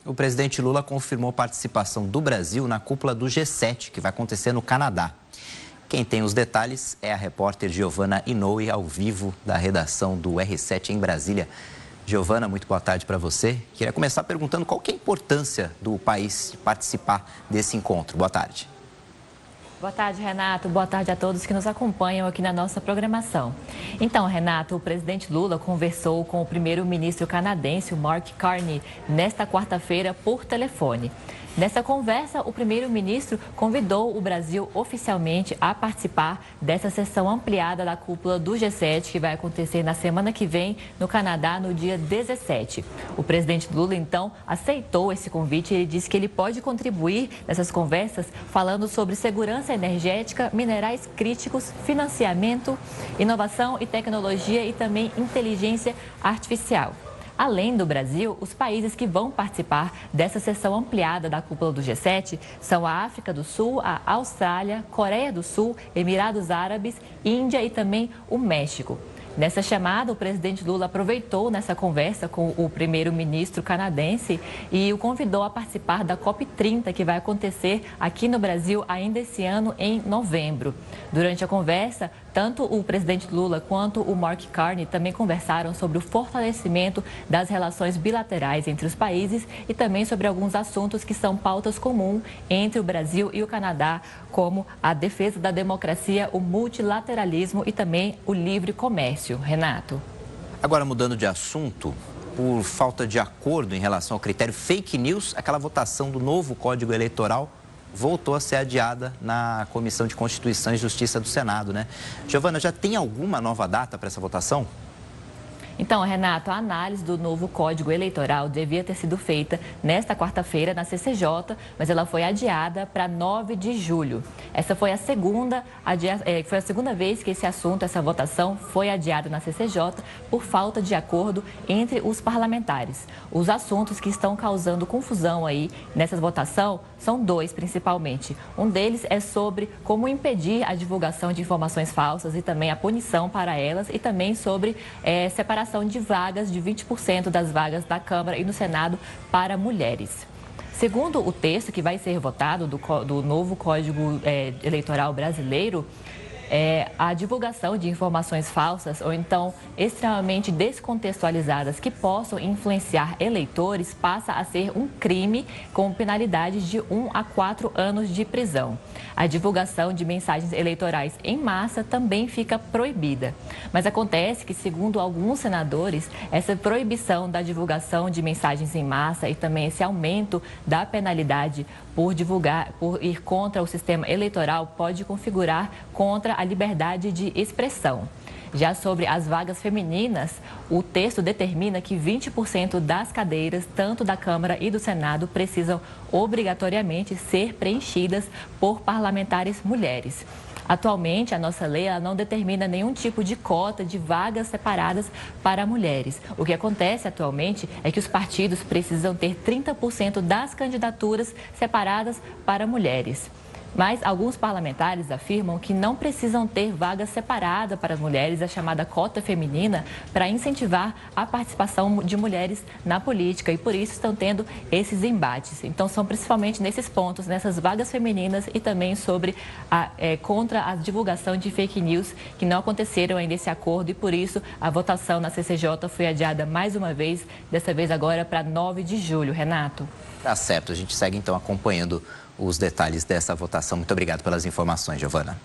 O presidente Lula confirmou participação do Brasil na cúpula do G7, que vai acontecer no Canadá. Quem tem os detalhes é a repórter Giovana Inoue, ao vivo da redação do R7 em Brasília. Giovana, muito boa tarde para você. Queria começar perguntando qual que é a importância do país participar desse encontro. Boa tarde. Boa tarde, Renato. Boa tarde a todos que nos acompanham aqui na nossa programação. Então, Renato, o presidente Lula conversou com o primeiro-ministro canadense, o Mark Carney, nesta quarta-feira por telefone. Nessa conversa, o primeiro-ministro convidou o Brasil oficialmente a participar dessa sessão ampliada da cúpula do G7, que vai acontecer na semana que vem no Canadá, no dia 17. O presidente Lula, então, aceitou esse convite e ele disse que ele pode contribuir nessas conversas falando sobre segurança energética, minerais críticos, financiamento, inovação e tecnologia e também inteligência artificial. Além do Brasil, os países que vão participar dessa sessão ampliada da cúpula do G7 são a África do Sul, a Austrália, Coreia do Sul, Emirados Árabes, Índia e também o México. Nessa chamada, o presidente Lula aproveitou nessa conversa com o primeiro-ministro canadense e o convidou a participar da COP30, que vai acontecer aqui no Brasil ainda esse ano, em novembro. Durante a conversa, tanto o presidente Lula quanto o Mark Carney também conversaram sobre o fortalecimento das relações bilaterais entre os países e também sobre alguns assuntos que são pautas comuns entre o Brasil e o Canadá, como a defesa da democracia, o multilateralismo e também o livre comércio. Renato. Agora, mudando de assunto, por falta de acordo em relação ao critério fake news, aquela votação do novo Código Eleitoral voltou a ser adiada na Comissão de Constituição e Justiça do Senado, né? Giovana, já tem alguma nova data para essa votação? Então, Renato, a análise do novo Código Eleitoral devia ter sido feita nesta quarta-feira na CCJ, mas ela foi adiada para 9 de julho. Essa foi a segunda vez que esse assunto, essa votação, foi adiada na CCJ por falta de acordo entre os parlamentares. Os assuntos que estão causando confusão aí nessa votação são dois, principalmente. Um deles é sobre como impedir a divulgação de informações falsas e também a punição para elas, e também sobre separação de vagas, de 20% das vagas da Câmara e no Senado para mulheres. Segundo o texto que vai ser votado do novo Código Eleitoral brasileiro, a divulgação de informações falsas ou então extremamente descontextualizadas que possam influenciar eleitores passa a ser um crime com penalidades de 1 a 4 anos de prisão. A divulgação de mensagens eleitorais em massa também fica proibida. Mas acontece que, segundo alguns senadores, essa proibição da divulgação de mensagens em massa e também esse aumento da penalidade por ir contra o sistema eleitoral pode configurar contra a liberdade de expressão. Já sobre as vagas femininas, o texto determina que 20% das cadeiras, tanto da Câmara e do Senado, precisam obrigatoriamente ser preenchidas por parlamentares mulheres. Atualmente, a nossa lei ela não determina nenhum tipo de cota de vagas separadas para mulheres. O que acontece atualmente é que os partidos precisam ter 30% das candidaturas separadas para mulheres. Mas alguns parlamentares afirmam que não precisam ter vaga separada para as mulheres, a chamada cota feminina, para incentivar a participação de mulheres na política e por isso estão tendo esses embates. Então são principalmente nesses pontos, nessas vagas femininas e também sobre contra a divulgação de fake news que não aconteceram ainda esse acordo e por isso a votação na CCJ foi adiada mais uma vez, dessa vez agora para 9 de julho. Renato. Tá certo, a gente segue então acompanhando os detalhes dessa votação. Muito obrigado pelas informações, Giovana.